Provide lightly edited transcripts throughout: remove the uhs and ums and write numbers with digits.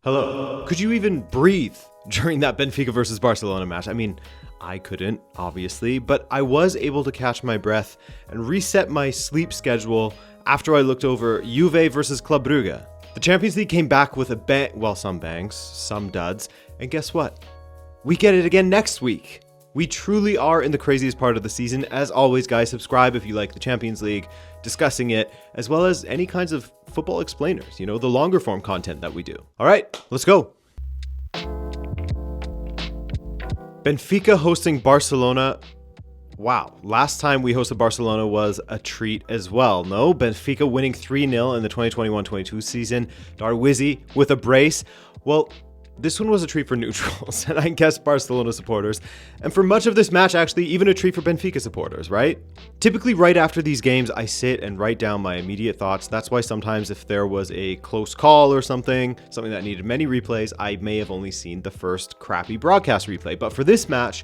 Hello. Could you even breathe during that Benfica versus Barcelona match? I mean, I couldn't, obviously, but I was able to catch my breath and reset my sleep schedule after I looked over Juve versus Club Brugge. The Champions League came back with a bang, well, some bangs, some duds, and guess what? We get it again next week. We truly are in the craziest part of the season. As always, guys, subscribe if you like the Champions League, discussing it, as well as any kinds of football explainers, the longer form content that we do. All right, let's go. Benfica hosting Barcelona. Wow, last time we hosted Barcelona was a treat as well. No, Benfica winning 3-0 in the 2021-22 season. Darwizi with a brace. Well, this one was a treat for neutrals, and I guess Barcelona supporters, and for much of this match, actually, even a treat for Benfica supporters, right? Typically, right after these games, I sit and write down my immediate thoughts. That's why sometimes if there was a close call or something that needed many replays, I may have only seen the first crappy broadcast replay. But for this match,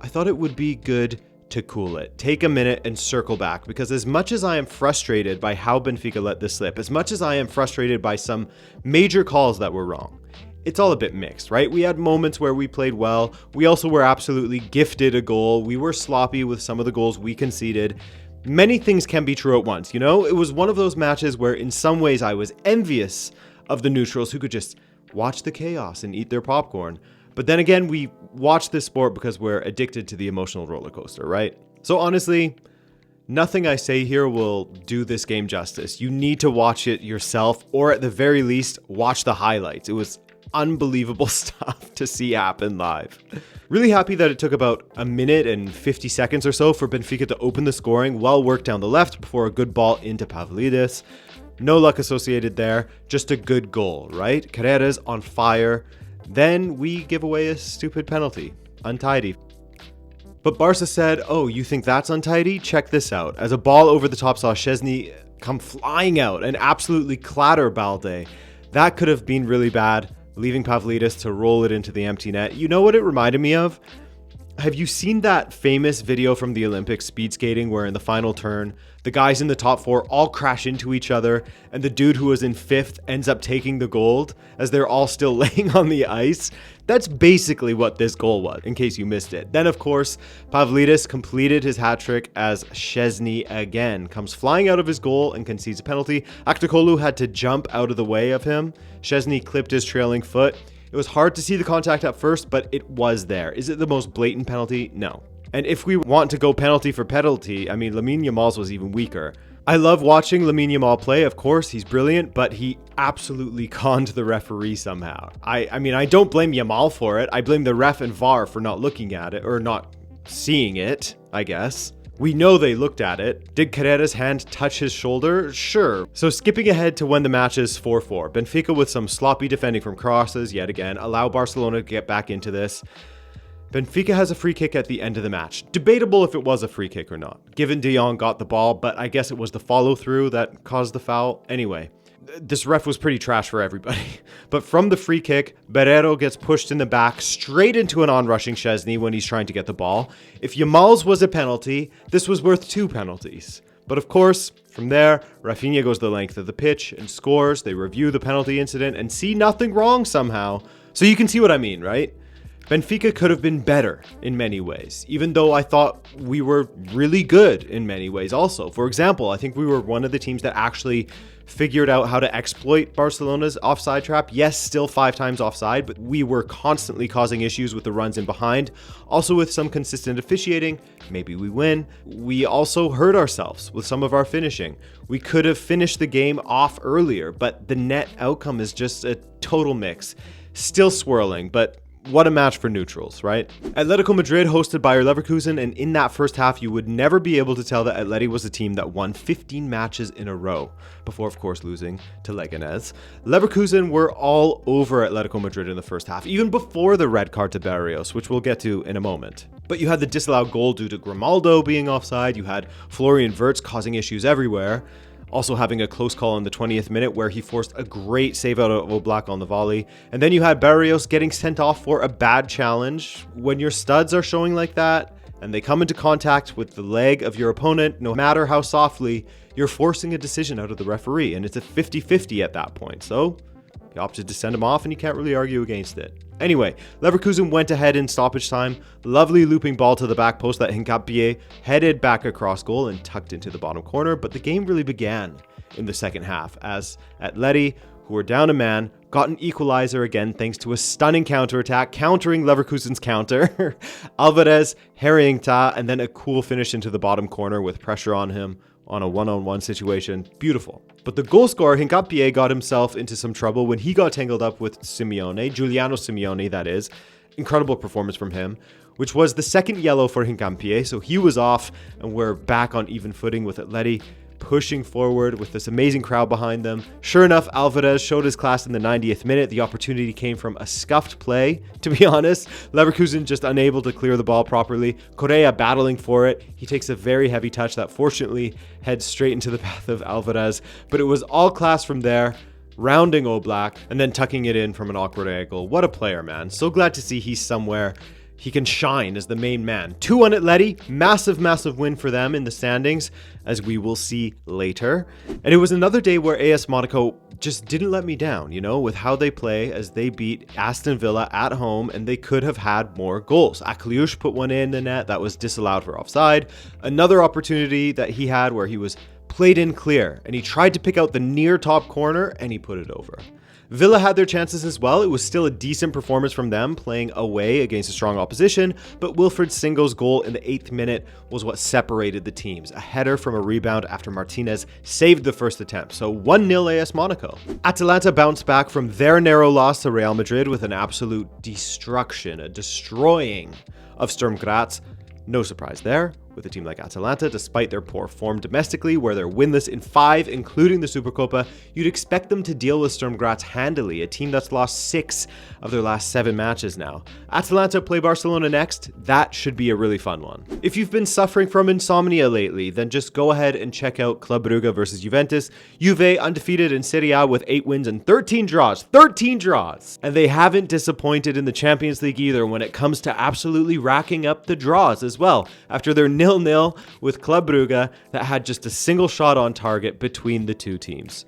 I thought it would be good to cool it, take a minute and circle back, because as much as I am frustrated by how Benfica let this slip, as much as I am frustrated by some major calls that were wrong, it's all a bit mixed, right? We had moments where we played well. We also were absolutely gifted a goal. We were sloppy with some of the goals we conceded. Many things can be true at once, It was one of those matches where in some ways I was envious of the neutrals who could just watch the chaos and eat their popcorn. But then again, we watch this sport because we're addicted to the emotional roller coaster, right? So honestly, nothing I say here will do this game justice. You need to watch it yourself, or at the very least, watch the highlights. It was unbelievable stuff to see happen live. Really happy that it took about a minute and 50 seconds or so for Benfica to open the scoring. Well worked down the left before a good ball into Pavlidis. No luck associated there, just a good goal, right? Carreras on fire. Then we give away a stupid penalty. Untidy. But Barca said, oh, you think that's untidy? Check this out. As a ball over the top saw Szczesny come flying out and absolutely clatter Balde. That could have been really bad, leaving Pavlidis to roll it into the empty net. You know what it reminded me of? Have you seen that famous video from the Olympics speed skating where in the final turn, the guys in the top four all crash into each other and the dude who was in fifth ends up taking the gold as they're all still laying on the ice? That's basically what this goal was, in case you missed it. Then, of course, Pavlidis completed his hat trick as Szczesny again comes flying out of his goal and concedes a penalty. Aktakolu had to jump out of the way of him. Szczesny clipped his trailing foot. It was hard to see the contact at first, but it was there. Is it the most blatant penalty? No. And if we want to go penalty for penalty, I mean, Lamine Yamal's was even weaker. I love watching Lamine Yamal play, of course, he's brilliant, but he absolutely conned the referee somehow. I mean, I don't blame Yamal for it. I blame the ref and VAR for not looking at it, or not seeing it, I guess. We know they looked at it. Did Carrera's hand touch his shoulder? Sure. So skipping ahead to when the match is 4-4. Benfica with some sloppy defending from crosses yet again. Allow Barcelona to get back into this. Benfica has a free kick at the end of the match. Debatable if it was a free kick or not, given De Jong got the ball, but I guess it was the follow-through that caused the foul. Anyway, this ref was pretty trash for everybody. But from the free kick, Barreiro gets pushed in the back straight into an on-rushing Szczesny when he's trying to get the ball. If Yamal's was a penalty, this was worth 2 penalties. But of course, from there, Rafinha goes the length of the pitch and scores. They review the penalty incident and see nothing wrong somehow. So you can see what I mean, right? Benfica could have been better in many ways, even though I thought we were really good in many ways also. For example, I think we were one of the teams that actually figured out how to exploit Barcelona's offside trap. Yes, still 5 times offside, but we were constantly causing issues with the runs in behind. Also with some consistent officiating, maybe we win. We also hurt ourselves with some of our finishing. We could have finished the game off earlier, but the net outcome is just a total mix. Still swirling, but what a match for neutrals, right? Atletico Madrid hosted Bayer Leverkusen, and in that first half, you would never be able to tell that Atleti was a team that won 15 matches in a row, before, of course, losing to Leganés. Leverkusen were all over Atletico Madrid in the first half, even before the red card to Barrios, which we'll get to in a moment. But you had the disallowed goal due to Grimaldo being offside, you had Florian Wirtz causing issues everywhere, also having a close call in the 20th minute where he forced a great save out of Oblak on the volley. And then you had Barrios getting sent off for a bad challenge. When your studs are showing like that and they come into contact with the leg of your opponent, no matter how softly, you're forcing a decision out of the referee. And it's a 50-50 at that point. So He opted to send him off, and you can't really argue against it. Anyway, Leverkusen went ahead in stoppage time. Lovely looping ball to the back post that Hincapié headed back across goal and tucked into the bottom corner. But the game really began in the second half as Atleti, who were down a man, got an equalizer again thanks to a stunning counterattack, countering Leverkusen's counter. Alvarez, harrying Ta, and then a cool finish into the bottom corner with pressure on him on a one-on-one situation. Beautiful. But the goal scorer, Hincapié, got himself into some trouble when he got tangled up with Simeone, Giuliano Simeone, that is. Incredible performance from him, which was the second yellow for Hincapié, so he was off, and we're back on even footing with Atleti pushing forward with this amazing crowd behind them. Sure enough, Alvarez showed his class in the 90th minute. The opportunity came from a scuffed play, to be honest. Leverkusen just unable to clear the ball properly. Correa battling for it. He takes a very heavy touch that fortunately heads straight into the path of Alvarez, but it was all class from there, rounding Oblak and then tucking it in from an awkward angle. What a player, man. So glad to see he's somewhere he can shine as the main man. 2-1 Atleti, massive win for them in the standings, as we will see later. And it was another day where AS Monaco just didn't let me down, you know, with how they play, as they beat Aston Villa at home, and they could have had more goals. Akliush put one in the net that was disallowed for offside. Another opportunity that he had where he was played in clear, and he tried to pick out the near top corner, and he put it over. Villa had their chances as well. It was still a decent performance from them, playing away against a strong opposition, but Wilfried Singo's goal in the 8th minute was what separated the teams. A header from a rebound after Martinez saved the first attempt, so 1-0 AS Monaco. Atalanta bounced back from their narrow loss to Real Madrid with an absolute destruction, a destroying of Sturm Graz. No surprise there with a team like Atalanta, despite their poor form domestically, where they're winless in 5, including the Supercopa. You'd expect them to deal with Sturm Graz handily, a team that's lost 6 of their last 7 matches now. Atalanta play Barcelona next. That should be a really fun one. If you've been suffering from insomnia lately, then just go ahead and check out Club Brugge versus Juventus. Juve undefeated in Serie A with 8 wins and 13 draws. 13 draws! And they haven't disappointed in the Champions League either when it comes to absolutely racking up the draws as well, after their 0-0 with Club Brugge that had just a single shot on target between the two teams.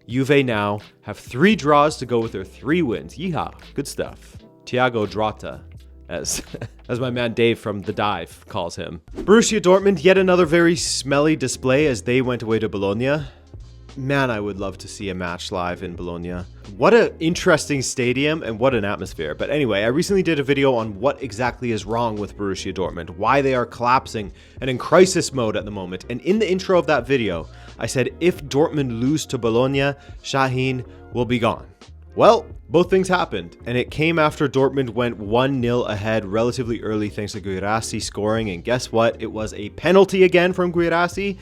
Juve now have 3 draws to go with their 3 wins. Yeehaw, good stuff. Thiago Drota, as my man Dave from The Dive calls him. Borussia Dortmund, yet another very smelly display as they went away to Bologna. Man, I would love to see a match live in Bologna. What an interesting stadium and what an atmosphere. But anyway, I recently did a video on what exactly is wrong with Borussia Dortmund, why they are collapsing and in crisis mode at the moment. And in the intro of that video, I said if Dortmund lose to Bologna, Şahin will be gone. Well, both things happened, and it came after Dortmund went 1-0 ahead relatively early thanks to Guirassy scoring, and guess what? It was a penalty again from Guirassy.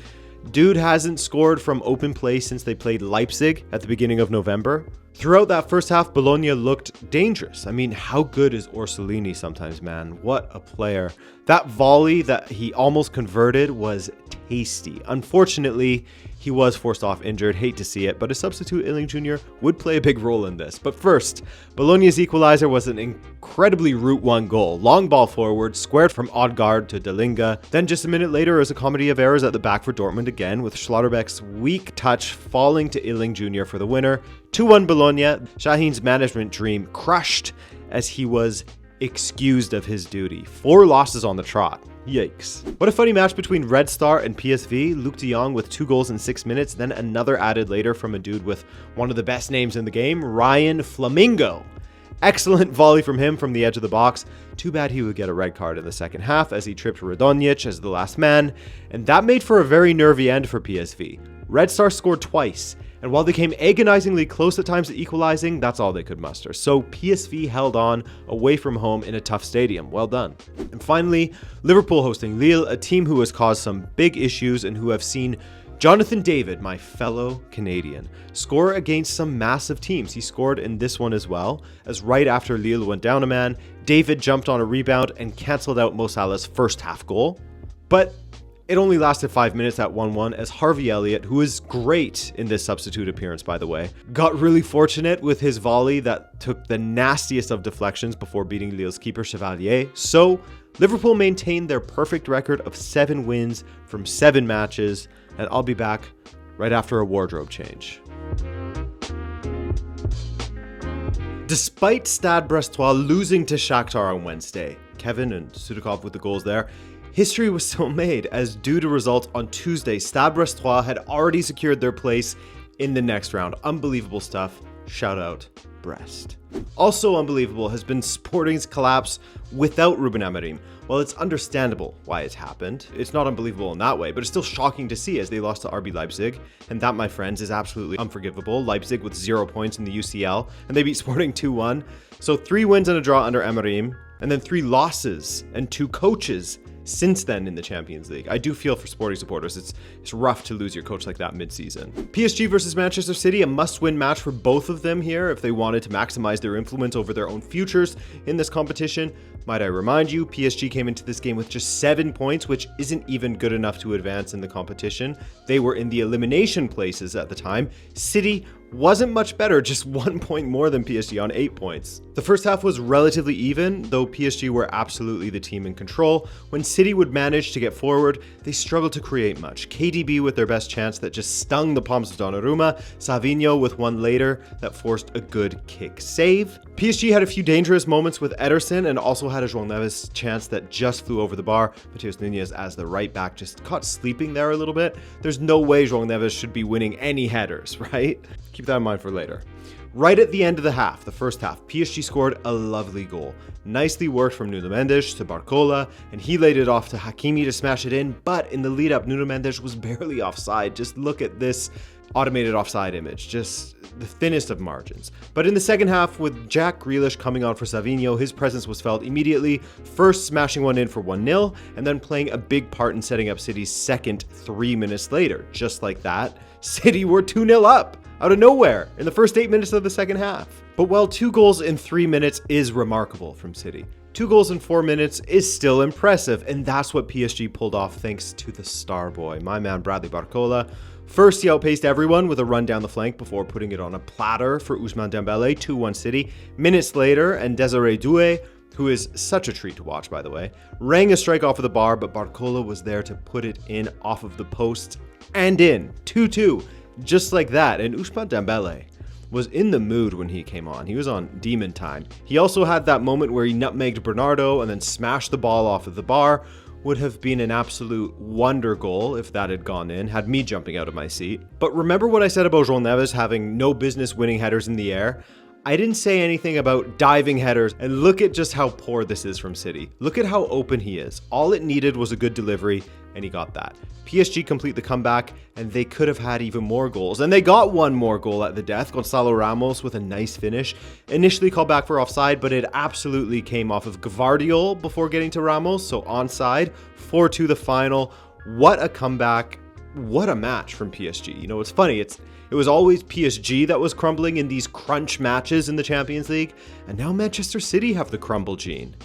Dude hasn't scored from open play since they played Leipzig at the beginning of November. Throughout that first half, Bologna looked dangerous. I mean, how good is Orsolini sometimes, man? What a player. That volley that he almost converted was tasty. Unfortunately, he was forced off injured. Hate to see it, but a substitute Illing Jr. would play a big role in this. But first, Bologna's equalizer was an incredibly route one goal. Long ball forward, squared from Odgaard to Delinga. Then just a minute later, it was a comedy of errors at the back for Dortmund again, with Schlotterbeck's weak touch falling to Illing Jr. for the winner. 2-1 Bologna. Şahin's management dream crushed as he was excused of his duty. 4 losses on the trot. Yikes. What a funny match between Red Star and PSV. Luuk de Jong with 2 goals in 6 minutes, then another added later from a dude with one of the best names in the game, Ryan Flamingo. Excellent volley from him from the edge of the box. Too bad he would get a red card in the second half as he tripped Radonjic as the last man, and that made for a very nervy end for PSV. Red Star scored twice, and while they came agonizingly close at times to equalizing, that's all they could muster. So PSV held on away from home in a tough stadium. Well done. And finally, Liverpool hosting Lille, a team who has caused some big issues and who have seen Jonathan David, my fellow Canadian, score against some massive teams. He scored in this one as well, as right after Lille went down a man, David jumped on a rebound and cancelled out Mo Salah's first half goal. But it only lasted 5 minutes at 1-1 as Harvey Elliott, who is great in this substitute appearance by the way, got really fortunate with his volley that took the nastiest of deflections before beating Lille's keeper Chevalier. So Liverpool maintained their perfect record of 7 wins from 7 matches, and I'll be back right after a wardrobe change. Despite Stade Brestois losing to Shakhtar on Wednesday, Kevin and Sudakov with the goals there, history was still made, as due to results on Tuesday, Stade Brestois had already secured their place in the next round. Unbelievable stuff. Shout out Brest. Also unbelievable has been Sporting's collapse without Ruben Amorim. Well, it's understandable why it's happened. It's not unbelievable in that way, but it's still shocking to see as they lost to RB Leipzig. And that, my friends, is absolutely unforgivable. Leipzig with 0 points in the UCL, and they beat Sporting 2-1. So 3 wins and a draw under Amorim, and then 3 losses and 2 coaches since then in the Champions League. I do feel for Sporting supporters. It's rough to lose your coach like that mid-season. PSG versus Manchester City, a must-win match for both of them here if they wanted to maximize their influence over their own futures in this competition. Might I remind you, PSG came into this game with just 7 points, which isn't even good enough to advance in the competition. They were in the elimination places at the time. City wasn't much better, just 1 point more than PSG on 8 points. The first half was relatively even, though PSG were absolutely the team in control. When City would manage to get forward, they struggled to create much. KDB with their best chance that just stung the palms of Donnarumma, Savinho with one later that forced a good kick save. PSG had a few dangerous moments with Ederson and also had a João Neves chance that just flew over the bar. Matheus Nunes as the right back just caught sleeping there a little bit. There's no way João Neves should be winning any headers, right? Keep that in mind for later. Right at the end of the half, the first half, PSG scored a lovely goal. Nicely worked from Nuno Mendes to Barcola, and he laid it off to Hakimi to smash it in, but in the lead up, Nuno Mendes was barely offside. Just look at this automated offside image, just the thinnest of margins. But in the second half, with Jack Grealish coming on for Savinho, his presence was felt immediately, first smashing one in for 1-0, and then playing a big part in setting up City's second 3 minutes later. Just like that, City were 2-0 up out of nowhere in the first 8 minutes of the second half. But while 2 goals in 3 minutes is remarkable from City, 2 goals in 4 minutes is still impressive, and that's what PSG pulled off thanks to the star boy, my man Bradley Barcola. First, he outpaced everyone with a run down the flank before putting it on a platter for Ousmane Dembele, 2-1 City. Minutes later, and Desiree Doué, who is such a treat to watch, by the way, rang a strike off of the bar, but Barcola was there to put it in off of the post and in. 2-2, just like that. And Ousmane Dembele was in the mood when he came on. He was on demon time. He also had that moment where he nutmegged Bernardo and then smashed the ball off of the bar. Would have been an absolute wonder goal if that had gone in, had me jumping out of my seat. But remember what I said about João Neves having no business winning headers in the air? I didn't say anything about diving headers, and look at just how poor this is from City. Look at how open he is. All it needed was a good delivery, and he got that. PSG complete the comeback, and they could have had even more goals. And they got one more goal at the death. Gonçalo Ramos with a nice finish. Initially called back for offside, but it absolutely came off of Gvardiol before getting to Ramos, so onside. 4-2 the final. What a comeback. What a match from PSG. You know, it's funny, it was always PSG that was crumbling in these crunch matches in the Champions League, and now Manchester City have the crumble gene.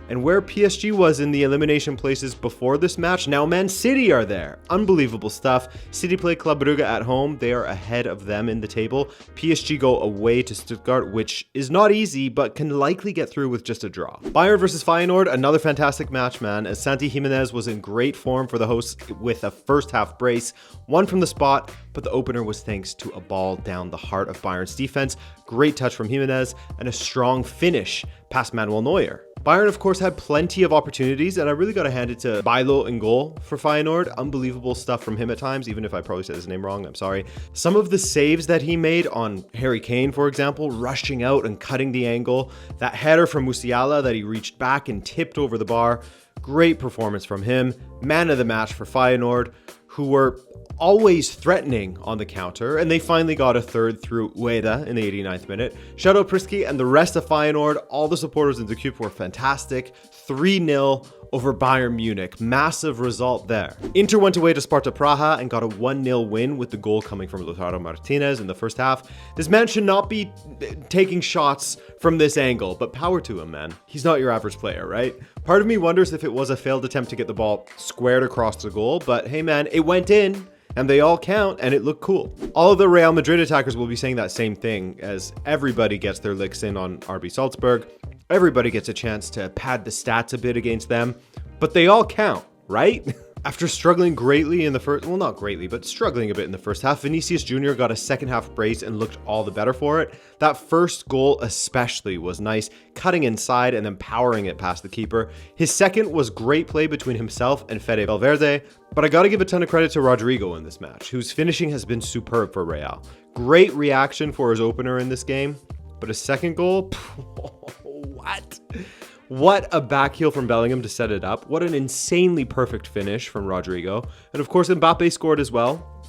And where PSG was in the elimination places before this match, now Man City are there. Unbelievable stuff. City play Club Brugge at home. They are ahead of them in the table. PSG go away to Stuttgart, which is not easy, but can likely get through with just a draw. Bayern versus Feyenoord, another fantastic match, man, as Santi Jimenez was in great form for the hosts with a first half brace. One from the spot, but the opener was thanks to a ball down the heart of Bayern's defense. Great touch from Jimenez and a strong finish past Manuel Neuer. Bayern, of course, had plenty of opportunities, and I really got to hand it to Bailo in goal for Feyenoord. Unbelievable stuff from him at times, even if I probably said his name wrong, I'm sorry. Some of the saves that he made on Harry Kane, for example, rushing out and cutting the angle. That header from Musiala that he reached back and tipped over the bar. Great performance from him. Man of the match for Feyenoord, who were always threatening on the counter, and they finally got a third through Ueda in the 89th minute. Shout out Prisky and the rest of Feyenoord. All the supporters in the Cube were fantastic. 3-0 over Bayern Munich. Massive result there. Inter went away to Sparta Praha and got a 1-0 win with the goal coming from Lautaro Martinez in the first half. This man should not be taking shots from this angle, but power to him, man. He's not your average player, right? Part of me wonders if it was a failed attempt to get the ball squared across the goal, but hey man, it went in. And they all count, and it looked cool. All of the Real Madrid attackers will be saying that same thing, as everybody gets their licks in on RB Salzburg. Everybody gets a chance to pad the stats a bit against them, but they all count, right? After struggling greatly in the first, well, not greatly, but struggling a bit in the first half, Vinicius Jr. got a second half brace and looked all the better for it. That first goal especially was nice, cutting inside and then powering it past the keeper. His second was great play between himself and Fede Valverde, but I gotta give a ton of credit to Rodrigo in this match, whose finishing has been superb for Real. Great reaction for his opener in this game, but his second goal, what? What a back heel from Bellingham to set it up. What an insanely perfect finish from Rodrigo. And of course, Mbappe scored as well.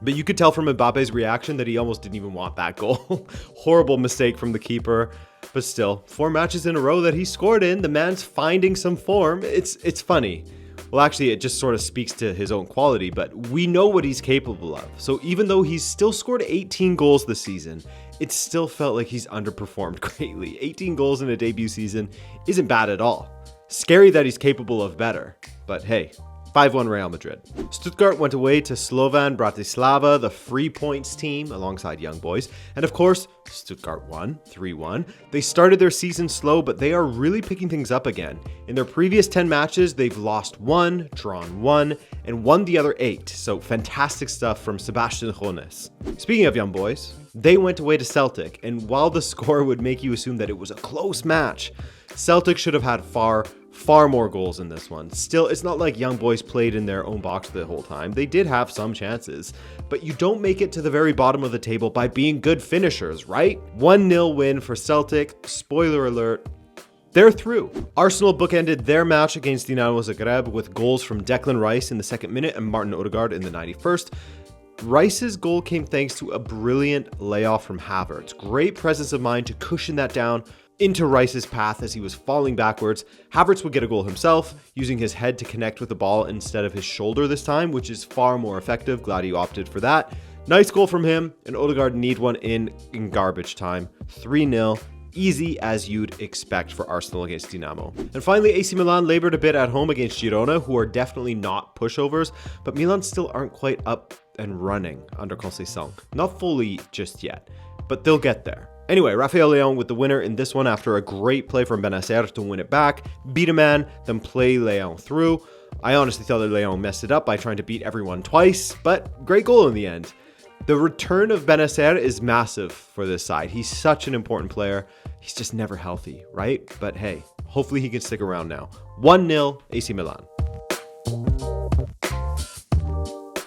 But you could tell from Mbappe's reaction that he almost didn't even want that goal. Horrible mistake from the keeper. But still, 4 matches in a row that he scored in. The man's finding some form. It's funny. Well, actually, it just sort of speaks to his own quality, but we know what he's capable of. So even though he's still scored 18 goals this season, it still felt like he's underperformed greatly. 18 goals in a debut season isn't bad at all. Scary that he's capable of better, but hey, 5-1 Real Madrid. Stuttgart went away to Slovan Bratislava, the free points team, alongside Young Boys. And of course, Stuttgart won 3-1. They started their season slow, but they are really picking things up again. In their previous 10 matches, they've lost 1, drawn 1, and won the other 8. So fantastic stuff from Sebastian Hoeneß. Speaking of Young Boys, they went away to Celtic, and while the score would make you assume that it was a close match, Celtic should have had far more goals in this one. Still, it's not like Young Boys played in their own box the whole time. They did have some chances, but you don't make it to the very bottom of the table by being good finishers, right? 1-0 win for Celtic. Spoiler alert, they're through. Arsenal bookended their match against Dinamo Zagreb with goals from Declan Rice in the 2nd minute and Martin Odegaard in the 91st. Rice's goal came thanks to a brilliant layoff from Havertz. Great presence of mind to cushion that down into Rice's path as he was falling backwards. Havertz would get a goal himself, using his head to connect with the ball instead of his shoulder this time, which is far more effective. Glad he opted for that. Nice goal from him, and Odegaard need one in garbage time. 3-0. Easy as you'd expect for Arsenal against Dinamo. And finally, AC Milan labored a bit at home against Girona, who are definitely not pushovers, but Milan still aren't quite up and running under Conceição. Not fully just yet, but they'll get there. Anyway, Rafael Leão with the winner in this one after a great play from Benacer to win it back, beat a man, then play Leão through. I honestly thought that Leão messed it up by trying to beat everyone twice, but great goal in the end. The return of Benacer is massive for this side. He's such an important player. He's just never healthy, right? But hey, hopefully he can stick around now. 1-0 AC Milan.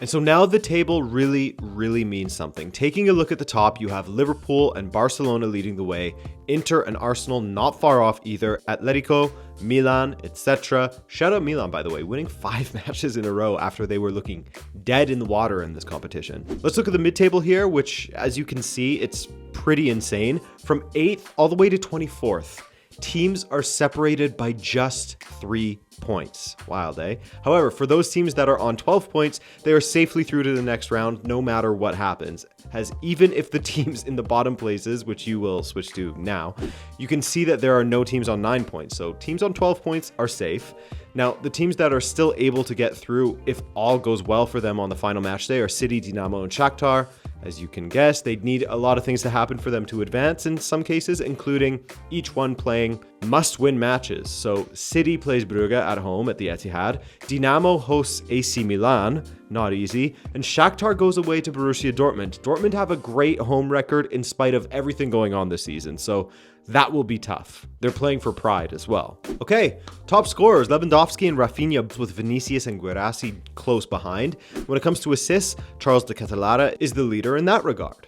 And so now the table really means something. Taking a look at the top, you have Liverpool and Barcelona leading the way, Inter and Arsenal not far off either, Atletico, Milan, etc. Shout out Milan, by the way, winning 5 matches in a row after they were looking dead in the water in this competition. Let's look at the mid-table here, which, as you can see, it's pretty insane. From 8th all the way to 24th. Teams are separated by just 3 points. Wild, eh? However, for those teams that are on 12 points, they are safely through to the next round no matter what happens. As even if the teams in the bottom places, which you will switch to now, you can see that there are no teams on 9 points. So teams on 12 points are safe. Now, the teams that are still able to get through, if all goes well for them on the final match day, are City, Dinamo, and Shakhtar. As you can guess, they'd need a lot of things to happen for them to advance in some cases, including each one playing must-win matches. So City plays Brugge at home at the Etihad, Dinamo hosts AC Milan, not easy, and Shakhtar goes away to Borussia Dortmund. Dortmund have a great home record in spite of everything going on this season, so that will be tough. They're playing for pride as well. Okay, top scorers, Lewandowski and Rafinha with Vinicius and Guirassy close behind. When it comes to assists, Charles de Catalara is the leader in that regard.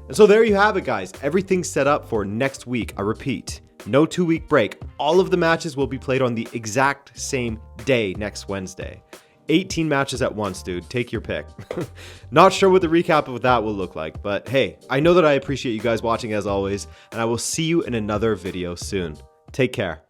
And so there you have it, guys. Everything's set up for next week. I repeat, no 2-week break. All of the matches will be played on the exact same day next Wednesday. 18 matches at once, dude. Take your pick. Not sure what the recap of that will look like, but hey, I know that I appreciate you guys watching as always, and I will see you in another video soon. Take care.